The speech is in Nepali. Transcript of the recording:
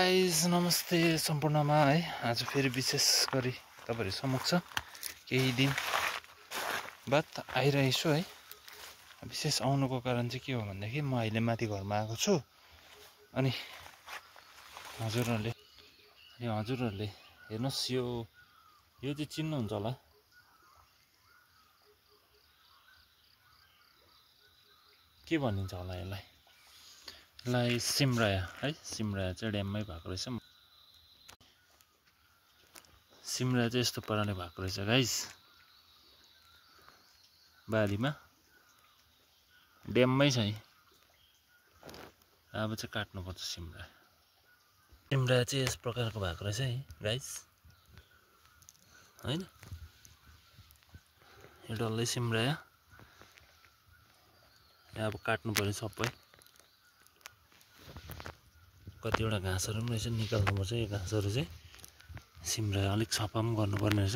गाइज नमस्ते सम्पूर्णमा है। आज फेरि विशेष गरी तपाईहरु समक्ष केही दिन बाद आइरहेछु है। विशेष आउनुको कारण चाहिँ के हो भन्दाखेरि म अहिले माथि घरमा आएको छु अनि हजुरहरुले हेर्नुस् यो चाहिँ चिन्नुहुन्छ होला। के भनिन्छ होला यसलाई सिमराया है। सिमराया चाहिँ ड्याममै भएको रहेछ। सिमराया चाहिँ यस्तो पाराले भएको रहेछ गाइस, बारीमा ड्याममै छ। अब चाहिँ काट्नुपर्छ सिमराया। सिमराया चाहिँ यस प्रकारको भएको रहेछ है गाइस, हैन। यो डल्लै सिमराया अब काट्नु पर्यो सबै। कतिवटा घाँसहरु पनि रहेछ, निकाल्नुपर्छ। यो घाँसहरु चाहिँ सिमराया अलिक सफा पनि गर्नुपर्ने रहेछ।